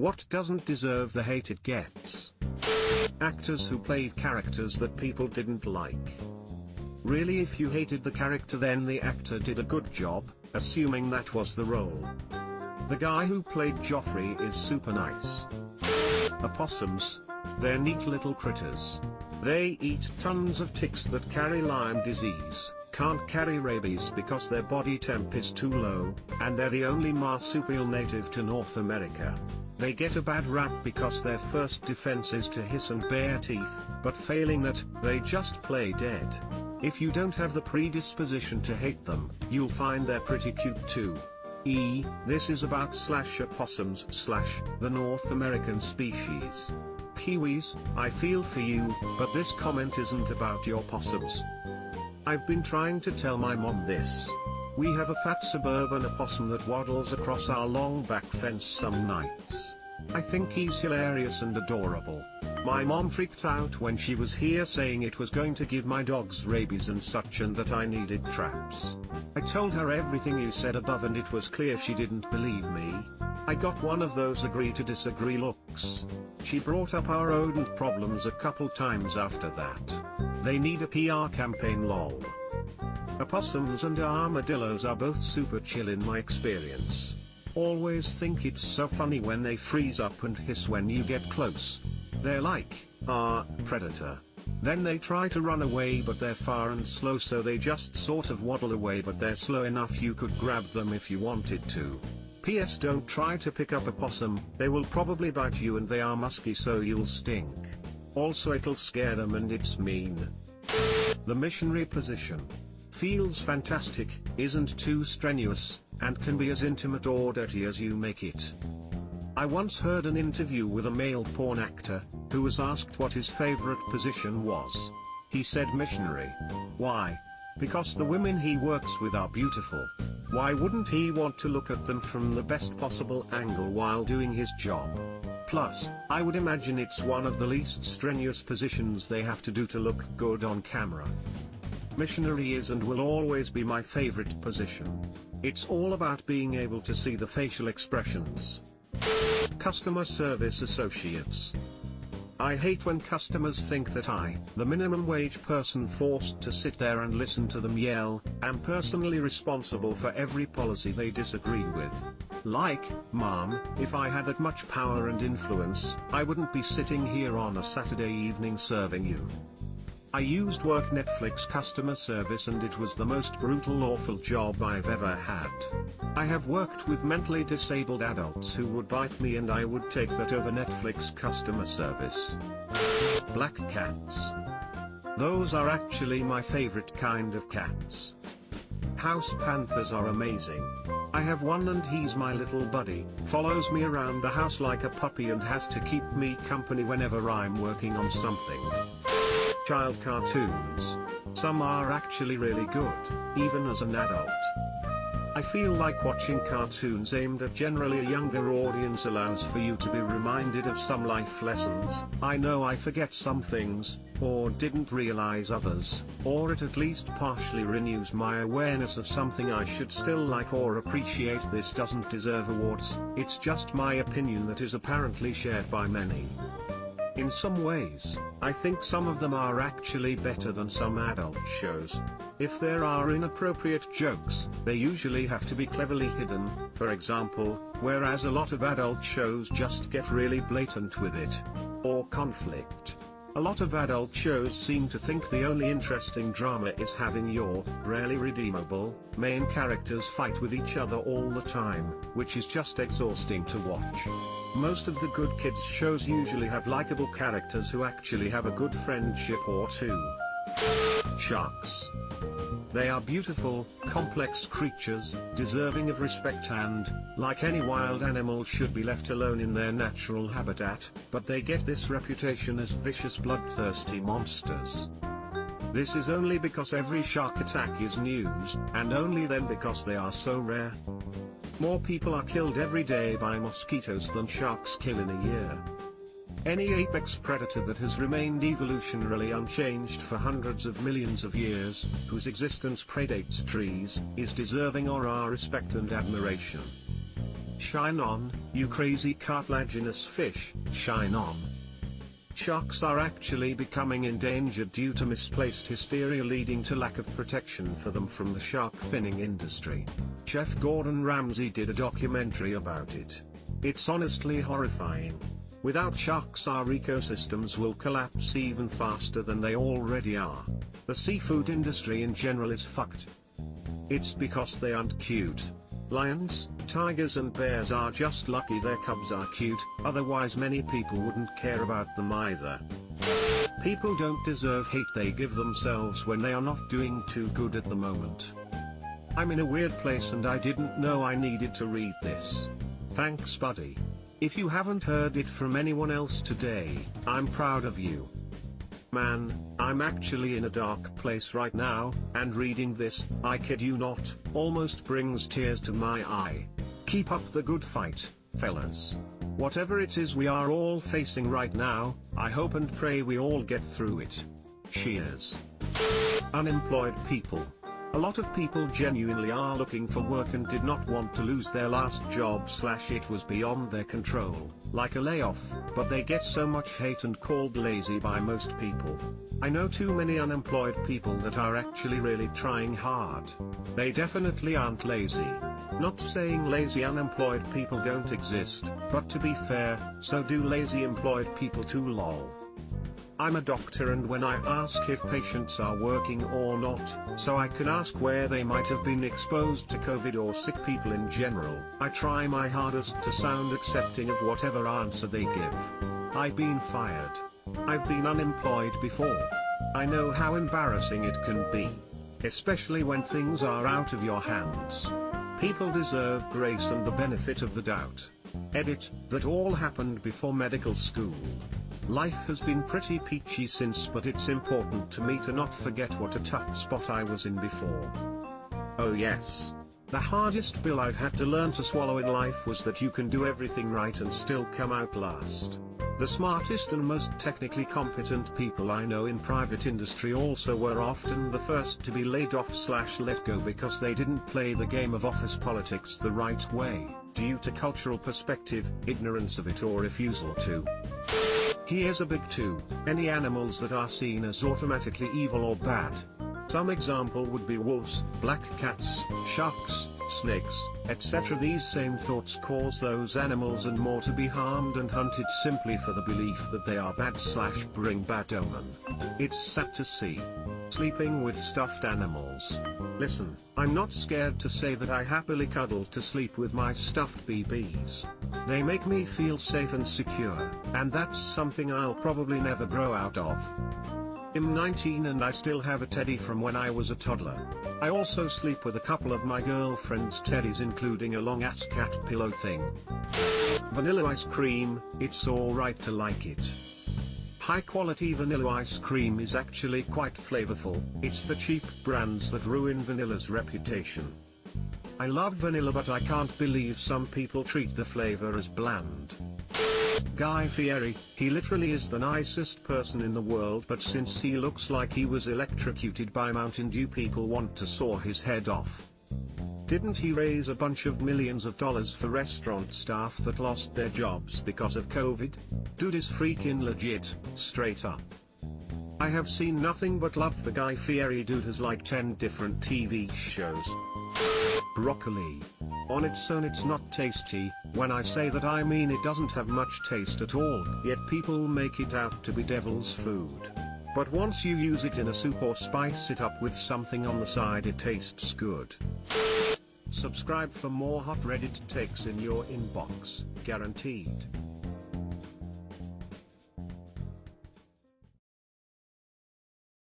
What doesn't deserve the hate it gets? Actors who played characters that people didn't like. Really, if you hated the character, then the actor did a good job, assuming that was the role. The guy who played Joffrey is super nice. Opossums. They're neat little critters. They eat tons of ticks that carry Lyme disease, can't carry rabies because their body temp is too low, and they're the only marsupial native to North America. They get a bad rap because their first defense is to hiss and bare teeth, but failing that, they just play dead. If you don't have the predisposition to hate them, you'll find they're pretty cute too. This is about opossums / the North American species. Kiwis, I feel for you, but this comment isn't about your possums. I've been trying to tell my mom this. We have a fat suburban opossum that waddles across our long back fence some nights. I think he's hilarious and adorable. My mom freaked out when she was here, saying it was going to give my dogs rabies and such, and that I needed traps. I told her everything you said above, and it was clear she didn't believe me. I got one of those agree to disagree looks. She brought up our rodent problems a couple times after that. They need a PR campaign, lol. Opossums and armadillos are both super chill in my experience. Always think it's so funny when they freeze up and hiss when you get close. They're like, predator. Then they try to run away, but they're far and slow, so they just sort of waddle away, but they're slow enough you could grab them if you wanted to. P.S. Don't try to pick up a possum, they will probably bite you, and they are musky, so you'll stink. Also, it'll scare them and it's mean. The missionary position. Feels fantastic, isn't too strenuous, and can be as intimate or dirty as you make it. I once heard an interview with a male porn actor, who was asked what his favorite position was. He said missionary. Why? Because the women he works with are beautiful. Why wouldn't he want to look at them from the best possible angle while doing his job? Plus, I would imagine it's one of the least strenuous positions they have to do to look good on camera. Missionary is and will always be my favorite position. It's all about being able to see the facial expressions. Customer service associates. I hate when customers think that I, the minimum wage person forced to sit there and listen to them yell, am personally responsible for every policy they disagree with. Like, Mom, if I had that much power and influence, I wouldn't be sitting here on a Saturday evening serving you. I used work Netflix customer service, and it was the most brutal, awful job I've ever had. I have worked with mentally disabled adults who would bite me, and I would take that over Netflix customer service. Black cats. Those are actually my favorite kind of cats. House panthers are amazing. I have one, and he's my little buddy, follows me around the house like a puppy and has to keep me company whenever I'm working on something. Child cartoons. Some are actually really good, even as an adult. I feel like watching cartoons aimed at generally a younger audience allows for you to be reminded of some life lessons. I know I forget some things, or didn't realize others, or it at least partially renews my awareness of something I should still like or appreciate. This doesn't deserve awards, it's just my opinion that is apparently shared by many. In some ways, I think some of them are actually better than some adult shows. If there are inappropriate jokes, they usually have to be cleverly hidden, for example, whereas a lot of adult shows just get really blatant with it. Or conflict. A lot of adult shows seem to think the only interesting drama is having your, rarely redeemable, main characters fight with each other all the time, which is just exhausting to watch. Most of the good kids shows usually have likable characters who actually have a good friendship or two. Sharks. They are beautiful, complex creatures, deserving of respect and, like any wild animal, should be left alone in their natural habitat, but they get this reputation as vicious, bloodthirsty monsters. This is only because every shark attack is news, and only then because they are so rare. More people are killed every day by mosquitoes than sharks kill in a year. Any apex predator that has remained evolutionarily unchanged for hundreds of millions of years, whose existence predates trees, is deserving of our respect and admiration. Shine on, you crazy cartilaginous fish, shine on. Sharks are actually becoming endangered due to misplaced hysteria leading to lack of protection for them from the shark finning industry. Chef Gordon Ramsay did a documentary about it. It's honestly horrifying. Without sharks, our ecosystems will collapse even faster than they already are. The seafood industry in general is fucked. It's because they aren't cute. Lions, tigers and bears are just lucky their cubs are cute, otherwise many people wouldn't care about them either. People don't deserve hate they give themselves when they are not doing too good at the moment. I'm in a weird place and I didn't know I needed to read this. Thanks buddy. If you haven't heard it from anyone else today, I'm proud of you. Man, I'm actually in a dark place right now, and reading this, I kid you not, almost brings tears to my eye. Keep up the good fight, fellas. Whatever it is we are all facing right now, I hope and pray we all get through it. Cheers. Unemployed people. A lot of people genuinely are looking for work and did not want to lose their last job / it was beyond their control, like a layoff, but they get so much hate and called lazy by most people. I know too many unemployed people that are actually really trying hard. They definitely aren't lazy. Not saying lazy unemployed people don't exist, but to be fair, so do lazy employed people too lol. I'm a doctor and when I ask if patients are working or not, so I can ask where they might have been exposed to COVID or sick people in general, I try my hardest to sound accepting of whatever answer they give. I've been fired. I've been unemployed before. I know how embarrassing it can be. Especially when things are out of your hands. People deserve grace and the benefit of the doubt. Edit, that all happened before medical school. Life has been pretty peachy since, but it's important to me to not forget what a tough spot I was in before. Oh yes. The hardest pill I've had to learn to swallow in life was that you can do everything right and still come out last. The smartest and most technically competent people I know in private industry also were often the first to be laid off / let go because they didn't play the game of office politics the right way, due to cultural perspective, ignorance of it or refusal to. Here's a big 2, any animals that are seen as automatically evil or bad. Some example would be wolves, black cats, sharks, snakes, etc. These same thoughts cause those animals and more to be harmed and hunted simply for the belief that they are bad / bring bad omen. It's sad to see. Sleeping with stuffed animals. Listen, I'm not scared to say that I happily cuddle to sleep with my stuffed BBs. They make me feel safe and secure, and that's something I'll probably never grow out of. I'm 19 and I still have a teddy from when I was a toddler. I also sleep with a couple of my girlfriend's teddies, including a long-ass cat pillow thing. Vanilla ice cream, it's alright to like it. High-quality vanilla ice cream is actually quite flavorful, it's the cheap brands that ruin vanilla's reputation. I love vanilla, but I can't believe some people treat the flavor as bland. Guy Fieri, he literally is the nicest person in the world, but since he looks like he was electrocuted by Mountain Dew, people want to saw his head off. Didn't he raise a bunch of millions of dollars for restaurant staff that lost their jobs because of COVID? Dude is freaking legit, straight up. I have seen nothing but love for Guy Fieri. Dude has like 10 different TV shows. Broccoli. On its own it's not tasty. When I say that I mean it doesn't have much taste at all, yet people make it out to be devil's food. But once you use it in a soup or spice it up with something on the side, it tastes good. Subscribe for more hot Reddit takes in your inbox, guaranteed.